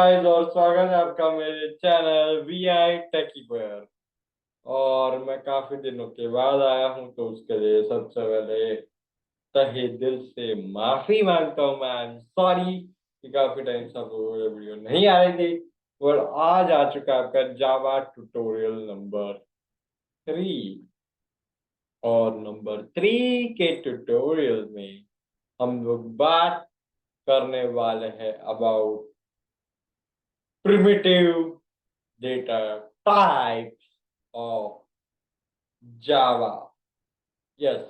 Guys और स्वागत है आपका मेरे चैनल वी आई टेकी पर। और मैं काफी दिनों के बाद आया हूं तो उसके लिए सबसे पहले तहे दिल से माफी मांगता हूं। मैं सॉरी कि काफी टाइम से आप लोगों को वीडियो नहीं आ रही थी। और आज आ चुका है आपका जावा ट्यूटोरियल नंबर 3। और नंबर 3 के ट्यूटोरियल में हम लोग बात करने वाले हैं about primitive data types of Java. Yes,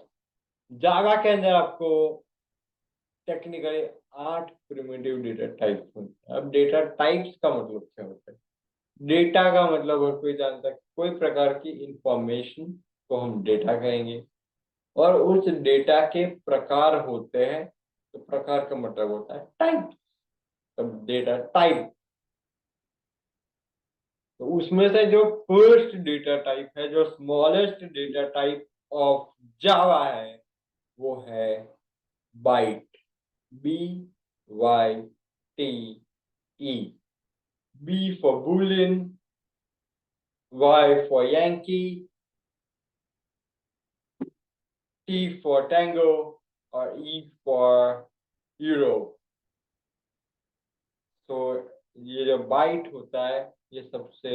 Java के अंदर आपको टेक्निकली 8 प्रिमिटिव डेटा टाइप्स होते हैं। अब डेटा टाइप्स का मतलब क्या होता है? डेटा का मतलब हर कोई जानता है, कोई प्रकार की इंफॉर्मेशन को हम डेटा कहेंगे। और उस डेटा के प्रकार होते हैं, तो प्रकार का मतलब होता है टाइप। अब डेटा टाइप, तो उसमें से जो फर्स्ट डेटा टाइप है, जो smallest data type of Java है, वो है byte. B Y T E. B for boolean, Y for yankee, T for tango और ई फॉर यूरोप। तो ये जो बाइट होता है, ये सबसे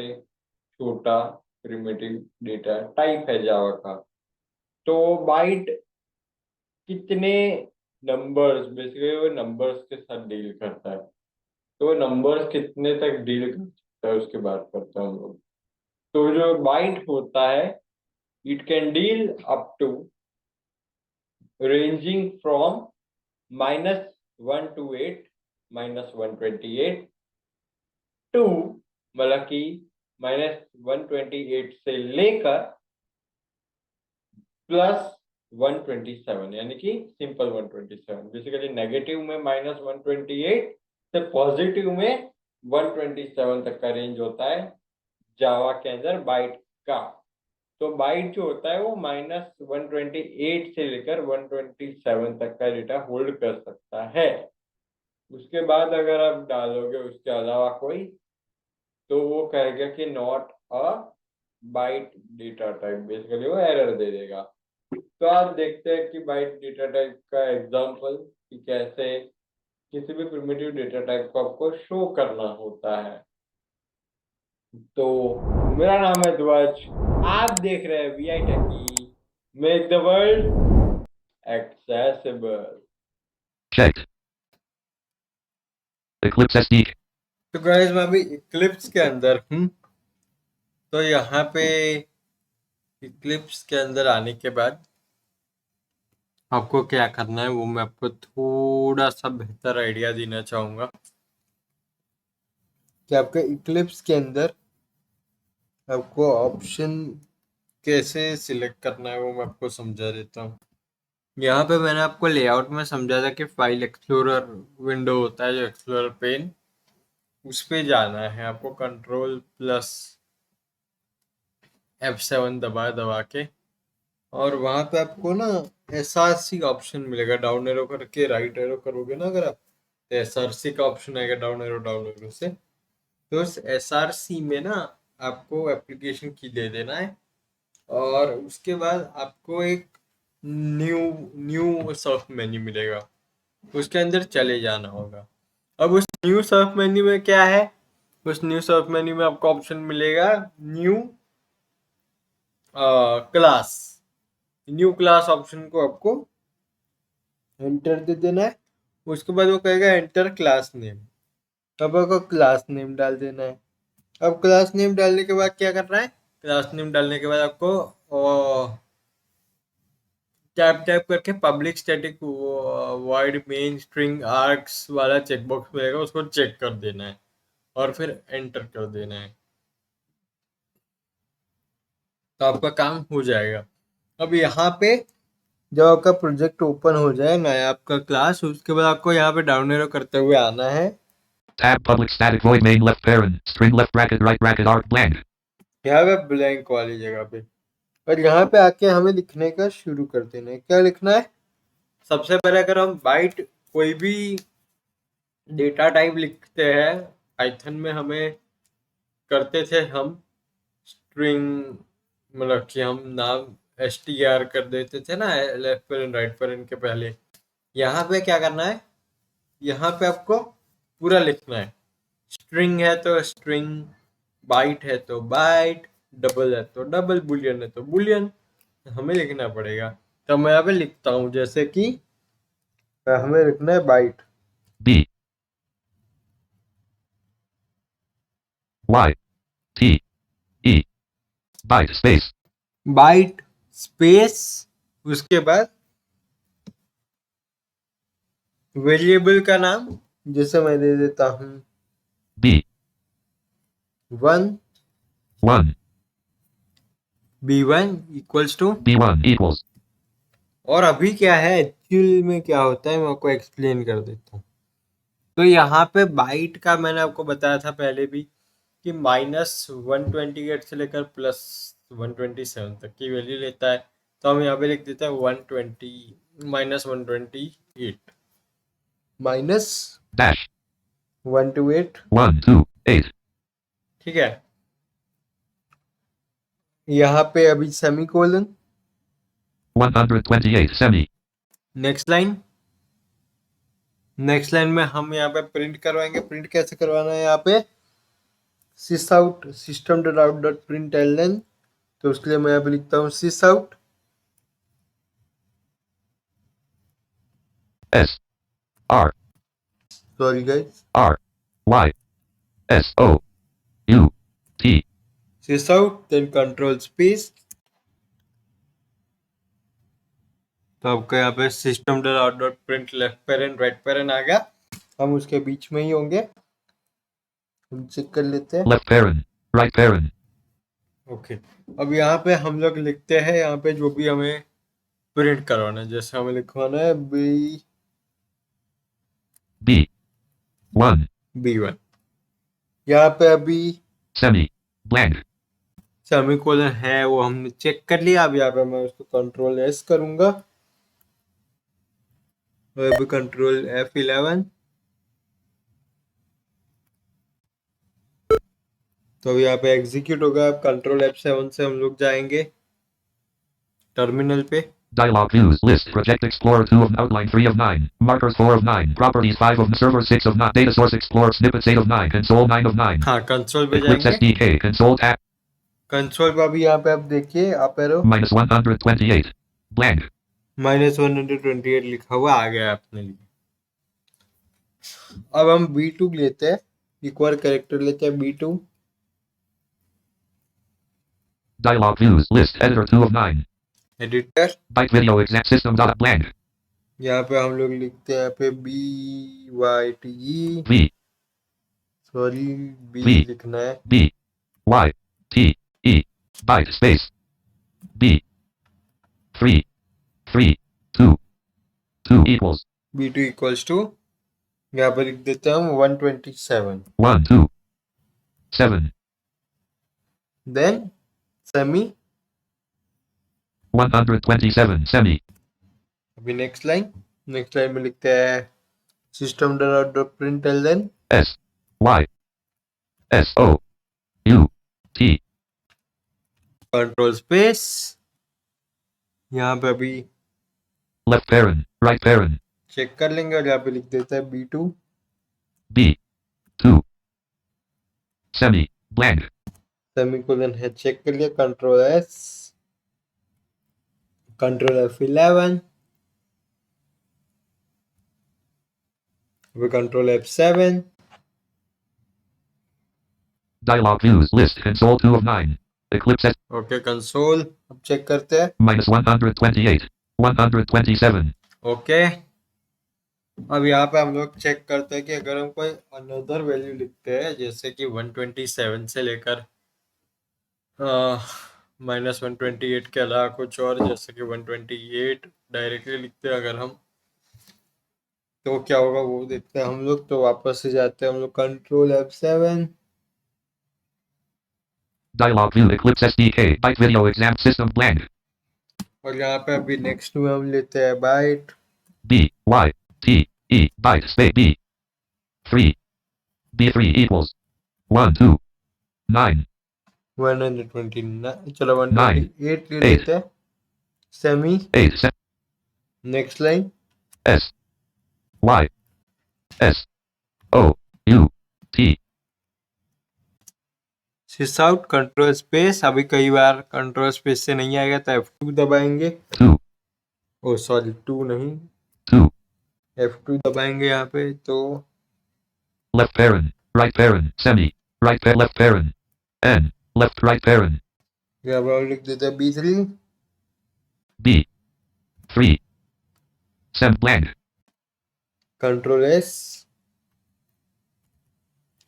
छोटा प्रिमिटिव डेटा टाइप है जावा का। तो बाइट कितने नंबर्स, बेसिकली वो नंबर्स के साथ डील करता है। तो नंबर्स कितने तक डील कर सकता है उसकी बात करते हैं हम लोग। तो जो बाइट होता है, it can deal up to ranging from -128 -128 to, मतलब कि -128 से लेकर +127, यानी कि सिंपल 127। बेसिकली नेगेटिव में -128 से पॉजिटिव में 127 तक का रेंज होता है जावा के अंदर बाइट का। तो बाइट जो होता है वो -128 से लेकर 127 तक का डेटा होल्ड कर सकता है। उसके बाद अगर आप डालोगे उसके अलावा कोई, तो वो कहेगा कि not a byte data type, basically वो एरर दे देगा। तो आप देखते हैं कि बाइट डेटा टाइप का एग्जांपल कि कैसे किसी भी प्रिमिटिव डेटा टाइप को आपको शो करना होता है। तो मेरा नाम है ध्वज, आप देख रहे हैं V I techie, make the world accessible. Checked. Eclipse SD. तो गाइस मैं अभी इक्लिप्स के अंदर हूँ। तो यहाँ पे इक्लिप्स के अंदर आने के बाद आपको क्या करना है वो मैं आपको थोड़ा सा बेहतर आइडिया देना चाहूँगा कि आपके इक्लिप्स के अंदर आपको ऑप्शन कैसे सिलेक्ट करना है वो मैं आपको समझा देता हूँ। यहाँ पे मैंने आपको लेआउट में समझा था कि फाइल एक्सप्लोरर विंडो होता है, जो एक्सप्लोरर पेन, उस पे जाना है आपको Ctrl+F7 दबा दबा के। और वहां पे आपको ना एसआरसी का ऑप्शन मिलेगा, डाउन एरो करके राइट एरो करोगे ना अगर आप, तो एसआरसी का ऑप्शन आएगा डाउन एरो से। तो उस एसआरसी में ना आपको एप्लीकेशन की दे देना है। और उसके बाद आपको एक न्यू न्यू सर्फ मेन्यू मिलेगा, उसके अंदर चले जाना होगा। अब उस न्यू सर्फ मेन्यू में क्या है? उस न्यू सर्फ मेन्यू में आपको ऑप्शन मिलेगा new class. New class option को आपको एंटर दे देना है। उसके बाद वो कहेगा एंटर क्लास नेम। अब आपको क्लास नेम डाल देना है। अब क्लास नेम डालने के बाद क्या करना है? क्लास नेम डालने के बाद आपको टैप टैप करके public static void main string arcs वाला चेकबॉक्स मिलेगा, उसको चेक कर देना है और फिर एंटर कर देना है। तो आपका काम हो जाएगा। अब यहाँ पे जब आपका प्रोजेक्ट ओपन हो जाए नया आपका क्लास, उसके बाद आपको यहाँ पे डाउन एरो करते हुए आना है। Tab public static void main left parent string left bracket right bracket arc blank. यहाँ पे ब्लैंक वाली जगह पे, और यहाँ पे आके हमें लिखने का शुरू कर देना है। क्या लिखना है? सबसे पहले अगर हम बाइट कोई भी डेटा टाइप लिखते हैं पाइथन में हमें करते थे हम स्ट्रिंग, मतलब कि हम नाम str कर देते थे ना लेफ्ट पेरेंट राइट पेरेंट के पहले। यहाँ पे क्या करना है, यहाँ पे आपको पूरा लिखना है। स्ट्रिंग है तो स्ट्रिंग, बाइट है तो बाइट, डबल है तो डबल, बुलियन है तो बुलियन, हमें लिखना पड़ेगा। तो मैं यहाँ पे लिखता हूँ, जैसे कि हमें लिखना है byte, B Y T E byte space byte space, उसके बाद वेरिएबल का नाम, जैसे मैं दे देता हूँ B 1, 1 b1 equals to, B1 equals और अभी क्या है एक्चुअल में क्या होता है मैं आपको एक्सप्लेन कर देता हूँ। तो यहाँ पे बाइट का मैंने आपको बताया था पहले भी कि -128 से लेकर +127 तक की वैल्यू लेता है। तो हम यहाँ पे लिख देते हैं 120 -128 माइनस dash 128, 1 2 8 ठीक है। यहाँ पे अभी semi colon, 128 semi next line, next line में हम यहाँ पे प्रिंट करवाएंगे। प्रिंट कैसे करवाना है, यहाँ पे sys out system dot out dot print L, तो उसके लिए मैं यहाँ पे लिखता हूँ sys out, S R sorry guys, R Y S O U T sys out then control space. तो आपका यहाँ पे system dot out dot print left parent right parent आ गया, हम उसके बीच में ही होंगे, हम चेक कर लेते हैं। left parent right parent okay, अब यहाँ पे हम लोग लिखते हैं यहाँ पे जो भी हमें प्रिंट करवाना है, जैसे हमें लिखवाना है B 1 B1, यहाँ पे अभी semi blank सेमीकोलन है वो हमने चेक कर लिया। अब यहाँ पे मैं उसको कंट्रोल एस करूंगा, और अभी कंट्रोल F11, तो अब यहाँ पे एग्जीक्यूट होगा। अब कंट्रोल F7 से हम लोग जाएंगे टर्मिनल पे। dialog views list project explorer 2 of outline 3 of 9 markers 4 of 9 properties 5 of server 6 of 9 data source explorer snippets 8 of 9 console 9 of 9 हाँ, कंसोल पे Eclipse जाएंगे। SDK console tab कंसोल पे अभी यहाँ पे आप देखिए अप एरो -128 blank -128 लिखा हुआ आ गया अपने लिए। अब हम B2 लेते हैं, एक और कैरेक्टर लेते हैं B2, dialog views list editor 2 of 9 editor. byte video exact system dot blank यहाँ पे हम लोग लिखते हैं यहाँ पे BYTE, V sorry B V लिखना है, B Y T E byte space B 3 3 2 2 equals B2 equals to, यहाँ पे लिख देते हैं हम 127, 1 2 7 देन सेमी, 127 semi अभी नेक्स्ट लाइन, नेक्स्ट लाइन में लिखते हैं system dot print L, then S Y S O U T control space, यहाँ पे अभी left parent right parent check कर लेंगे, और यहाँ पे लिख देता है B2 B 2 semi blank semicolon है, चेक कर लिया, कंट्रोल एस, कंट्रोल F11, अभी control F7, dialog views list console 2 of 9 Eclipse S okay console अब चेक करते हैं, -128 127 ओके। अब यहाँ पे हम लोग चेक करते हैं कि अगर हम कोई अनदर वैल्यू लिखते हैं, जैसे कि 127 से लेकर -128 के अलावा कुछ और, जैसे कि 128 डायरेक्टली लिखते हैं अगर हम, तो क्या होगा वो देखते हैं हम लोग। तो वापस से जाते हैं हम लोग control F7, dialog view Eclipse SDK byte video exam system blank और यहाँ पे अभी नेक्स्ट में हम लेते हैं bite, B Y T E byte space B 3 B3 equals 1, 2, 9, 129, चलो 9, 128 ले 8, लेते हैं, semi, 8, next line, S, Y, S, O, U, T, sys out, control space. अभी कई बार कंट्रोल स्पेस से नहीं आएगा तो F2 दबाएंगे, 2, ओ सॉरी 2 नहीं, 2, F2 दबाएंगे यहाँ पे तो left parent, right parent, semi, left parent, N, left right parent, यहाँ पे और लिख देते हैं B3, B, 3, sem blank, control S,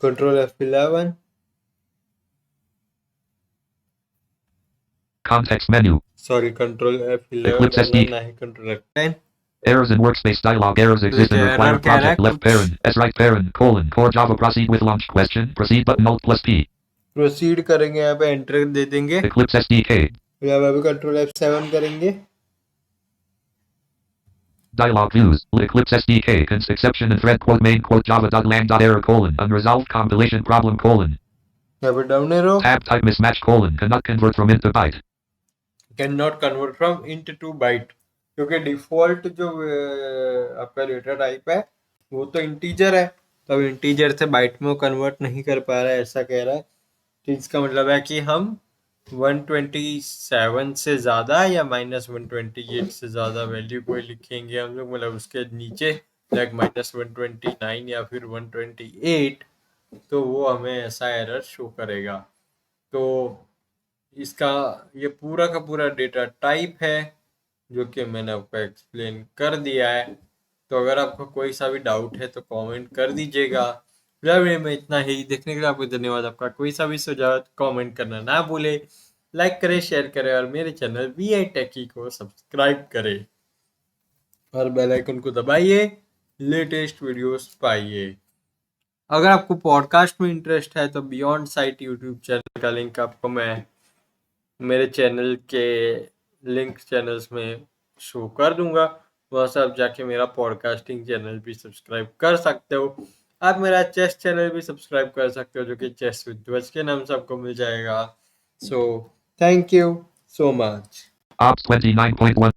control F11, context menu, sorry control F11 Eclipse करना SD, ना ही control F10। errors in workspace dialog, errors exist and देखिए require error कह रहा है project, left कुछ, parent, S right parent, core Java proceed with launch question, proceed button alt plus P, proceed करेंगे, यहाँ पे एंटर दे देंगे, Eclipse SDK, यहाँ पे कंट्रोल F7 करेंगे, dialog views, Eclipse SDK, exception and thread quote main quote java.lang.error unresolved compilation problem यहाँ पे down arrow, tab type mismatch cannot convert from int to byte, can not convert from int to byte, क्योंकि default जो आपका data type है वो तो integer है, तो अब इंटीजर से बाइट में कन्वर्ट नहीं कर पा रहा है, ऐसा कह रहा है। तो इसका मतलब है कि हम 127 से ज़्यादा या -128 से ज़्यादा वैल्यू कोई लिखेंगे हम लोग, मतलब उसके नीचे लाइक -129 या फिर 128, तो वो हमें ऐसा एरर शो करेगा। तो इसका ये पूरा का पूरा डेटा टाइप है जो कि मैंने आपको एक्सप्लेन कर दिया है। तो अगर आपको कोई सा भी डाउट है तो कमेंट कर दीजिएगा। वीडियो में इतना ही, देखने के लिए आपको धन्यवाद। आपका कोई सा भी सुझाव कमेंट करना ना भूले, लाइक करें, शेयर करें और मेरे चैनल VI टेकी को सब्सक्राइब करें और बेल आइकन को दबाइए, लेटेस्ट वीडियोस पाइए। अगर आपको पॉडकास्ट में इंटरेस्ट है तो बियॉन्ड साइट यूट्यूब चैनल का लिंक आपको मैं मेरे चैनल के लिंक चैनल्स में शो कर दूंगा, वहाँ से आप जाके मेरा पॉडकास्टिंग चैनल भी सब्सक्राइब कर सकते हो। आप मेरा चेस चैनल भी सब्सक्राइब कर सकते हो जो कि चेस विद ध्वज के नाम से आपको मिल जाएगा। So thank you so much. ops 29.1